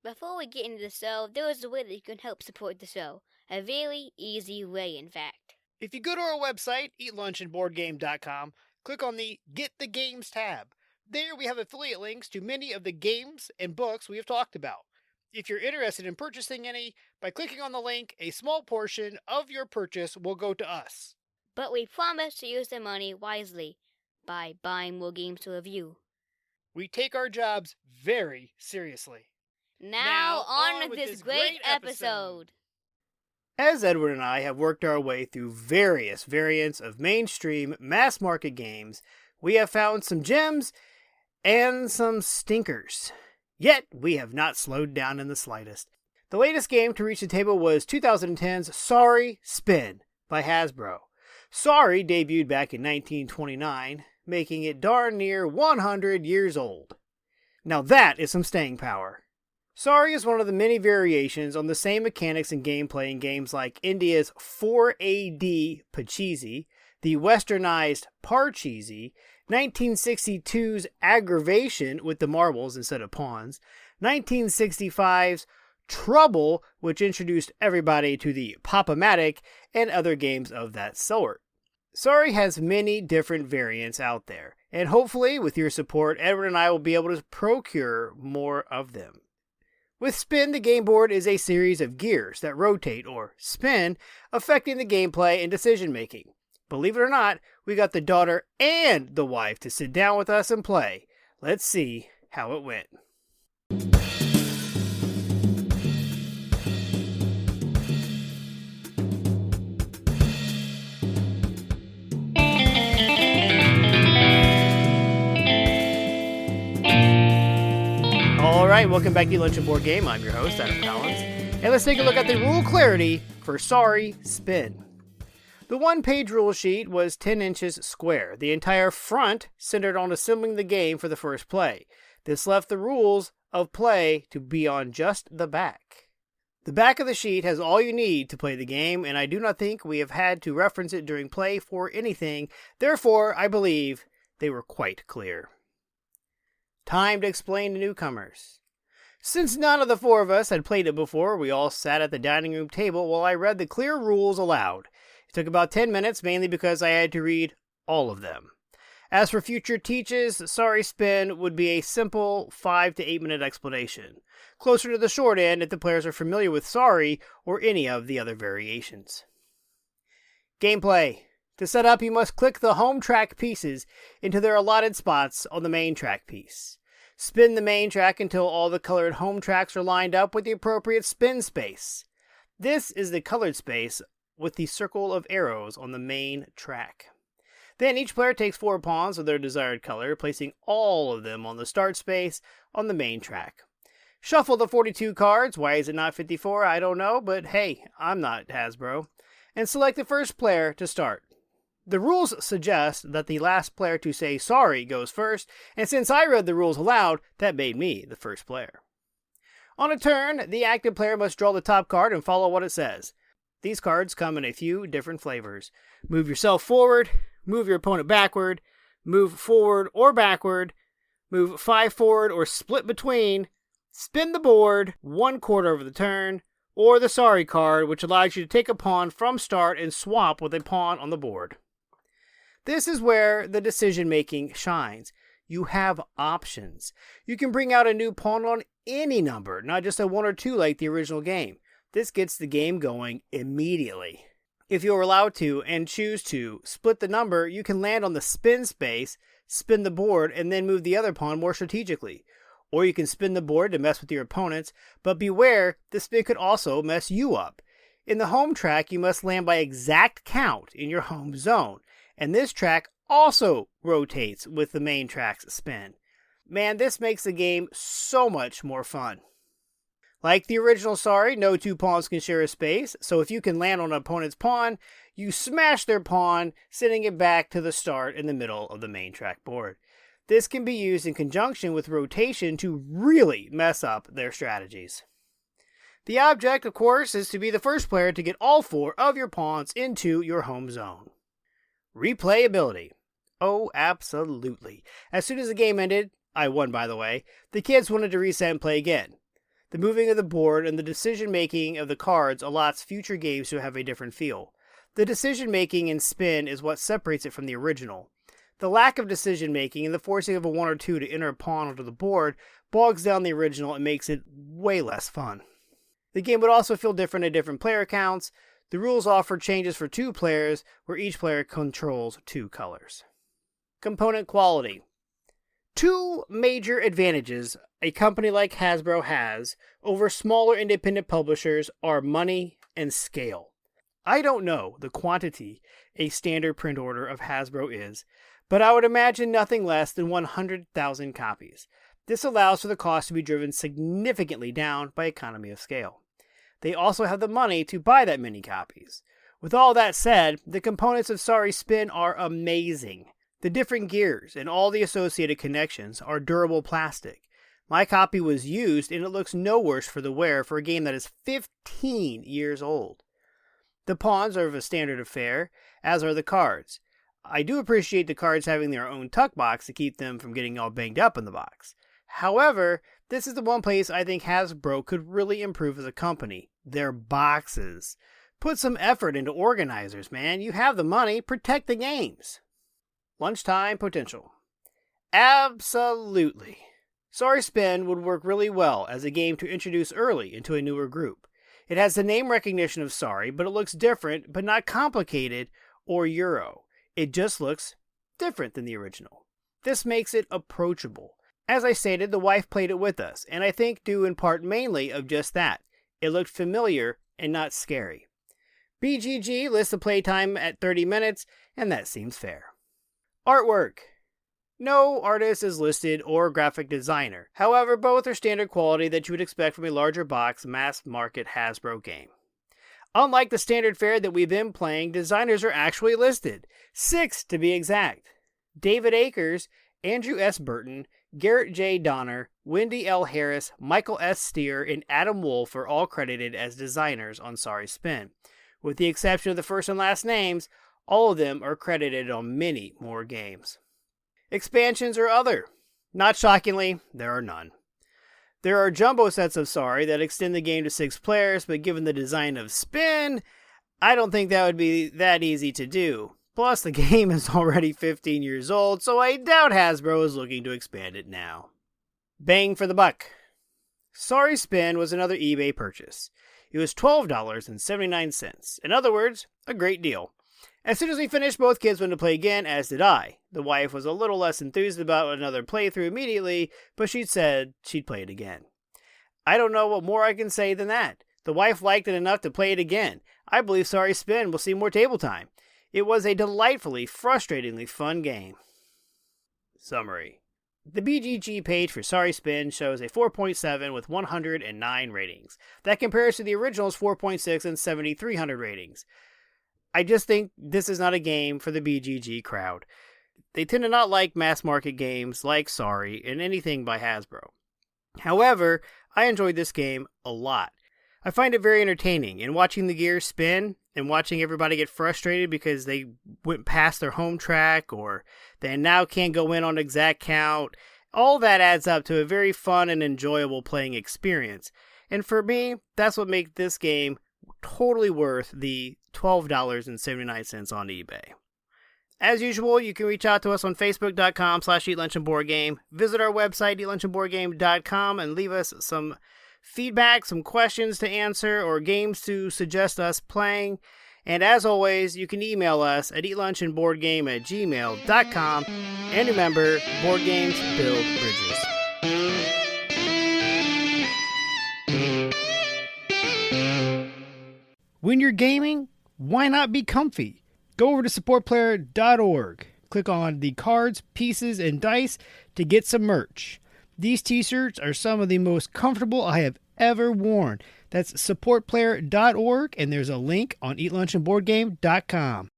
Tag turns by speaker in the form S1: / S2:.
S1: Before we get into the show, there is a way that you can help support the show. A very easy way, in fact.
S2: If you go to our website, eatlunchandboardgame.com, click on the Get the Games tab. There we have affiliate links to many of the games and books we have talked about. If you're interested in purchasing any, by clicking on the link, a small portion of your purchase will go to us.
S1: But we promise to use the money wisely by buying more games to review.
S2: We take our jobs very seriously.
S1: Now on with this great episode.
S2: As Edward and I have worked our way through various variants of mainstream mass-market games, we have found some gems and some stinkers. Yet, we have not slowed down in the slightest. The latest game to reach the table was 2010's Sorry Spin by Hasbro. Sorry debuted back in 1929, making it darn near 100 years old. Now that is some staying power. Sorry is one of the many variations on the same mechanics and gameplay in games like India's 4 AD Pachisi, the Westernized Parcheesi, 1962's Aggravation with the marbles instead of pawns, 1965's Trouble, which introduced everybody to the Pop-O-Matic, and other games of that sort. Sorry has many different variants out there, and hopefully with your support, Edward and I will be able to procure more of them. With Spin, the game board is a series of gears that rotate or spin, affecting the gameplay and decision making. Believe it or not, we got the daughter and the wife to sit down with us and play. Let's see how it went. Alright, welcome back to Lunch and Board Game. I'm your host, Adam Collins. And let's take a look at the rule clarity for Sorry Spin. The one-page rule sheet was 10 inches square. The entire front centered on assembling the game for the first play. This left the rules of play to be on just the back. The back of the sheet has all you need to play the game, and I do not think we have had to reference it during play for anything. Therefore, I believe they were quite clear. Time to explain to newcomers. Since none of the four of us had played it before, we all sat at the dining room table while I read the clear rules aloud. It took about 10 minutes, mainly because I had to read all of them. As for future teaches, Sorry Spin would be a simple 5 to 8 minute explanation, closer to the short end if the players are familiar with Sorry or any of the other variations. Gameplay. To set up, you must click the home track pieces into their allotted spots on the main track piece. Spin the main track until all the colored home tracks are lined up with the appropriate spin space. This is the colored space with the circle of arrows on the main track. Then each player takes 4 pawns of their desired color, placing all of them on the start space on the main track. Shuffle the 42 cards. Why is it not 54? I don't know, but hey, I'm not Hasbro. And select the first player to start. The rules suggest that the last player to say sorry goes first, and since I read the rules aloud, that made me the first player. On a turn, the active player must draw the top card and follow what it says. These cards come in a few different flavors. Move yourself forward, move your opponent backward, move forward or backward, move 5 forward or split between, spin the board 1/4 of the turn, or the sorry card, which allows you to take a pawn from start and swap with a pawn on the board. This is where the decision-making shines. You have options. You can bring out a new pawn on any number, not just a 1 or 2 like the original game. This gets the game going immediately. If you are allowed to and choose to split the number, you can land on the spin space, spin the board, and then move the other pawn more strategically. Or you can spin the board to mess with your opponents, but beware, the spin could also mess you up. In the home track, you must land by exact count in your home zone. And this track also rotates with the main track's spin. Man, this makes the game so much more fun. Like the original Sorry, no 2 pawns can share a space, so if you can land on an opponent's pawn, you smash their pawn, sending it back to the start in the middle of the main track board. This can be used in conjunction with rotation to really mess up their strategies. The object, of course, is to be the first player to get all 4 of your pawns into your home zone. Replayability. Oh, absolutely. As soon as the game ended, I won by the way, the kids wanted to reset and play again. The moving of the board and the decision-making of the cards allots future games to have a different feel. The decision-making in Spin is what separates it from the original. The lack of decision-making and the forcing of a 1 or 2 to enter a pawn onto the board bogs down the original and makes it way less fun. The game would also feel different at different player counts. The rules offer changes for 2 players, where each player controls 2 colors. Component quality. 2 major advantages a company like Hasbro has over smaller independent publishers are money and scale. I don't know the quantity a standard print order of Hasbro is, but I would imagine nothing less than 100,000 copies. This allows for the cost to be driven significantly down by economy of scale. They also have the money to buy that many copies. With all that said, the components of Sorry Spin are amazing. The different gears and all the associated connections are durable plastic. My copy was used and it looks no worse for the wear for a game that is 15 years old. The pawns are of a standard affair, as are the cards. I do appreciate the cards having their own tuck box to keep them from getting all banged up in the box. However, this is the one place I think Hasbro could really improve as a company. Their boxes. Put some effort into organizers, man. You have the money. Protect the games. Lunchtime potential. Absolutely. Sorry Spin would work really well as a game to introduce early into a newer group. It has the name recognition of Sorry, but it looks different, but not complicated or Euro. It just looks different than the original. This makes it approachable. As I stated, the wife played it with us, and I think due in part mainly of just that. It looked familiar and not scary. BGG lists the playtime at 30 minutes, and that seems fair. Artwork. No artist is listed or graphic designer. However, both are standard quality that you would expect from a larger box, mass-market Hasbro game. Unlike the standard fare that we've been playing, designers are actually listed. 6 to be exact. David Akers, Andrew S. Burton, Garrett J. Donner, Wendy L. Harris, Michael S. Steer, and Adam Wolf are all credited as designers on Sorry Spin. With the exception of the first and last names, all of them are credited on many more games. Expansions or other. Not shockingly, there are none. There are jumbo sets of Sorry that extend the game to 6 players, but given the design of Spin, I don't think that would be that easy to do. Plus, the game is already 15 years old, so I doubt Hasbro is looking to expand it now. Bang for the buck. Sorry Spin was another eBay purchase. It was $12.79. In other words, a great deal. As soon as we finished, both kids wanted to play again, as did I. The wife was a little less enthused about another playthrough immediately, but she said she'd play it again. I don't know what more I can say than that. The wife liked it enough to play it again. I believe Sorry Spin will see more table time. It was a delightfully, frustratingly fun game. Summary. The BGG page for Sorry Spin shows a 4.7 with 109 ratings. That compares to the original's 4.6 and 7,300 ratings. I just think this is not a game for the BGG crowd. They tend to not like mass market games like Sorry and anything by Hasbro. However, I enjoyed this game a lot. I find it very entertaining, and watching the gears spin and watching everybody get frustrated because they went past their home track or they now can't go in on exact count, all that adds up to a very fun and enjoyable playing experience. And for me, that's what makes this game totally worth the $12.79 on eBay. As usual, you can reach out to us on Facebook.com/EatLunchandBoardGame. Visit our website, EatLunchandBoardGame.com, and leave us some feedback, some questions to answer, or games to suggest us playing. And as always, you can email us at eatlunchandboardgame@gmail.com. And remember, board games build bridges. When you're gaming, why not be comfy? Go over to supportplayer.org. Click on the cards, pieces, and dice to get some merch. These t-shirts are some of the most comfortable I have ever worn. That's supportplayer.org, and there's a link on eatlunchandboardgame.com.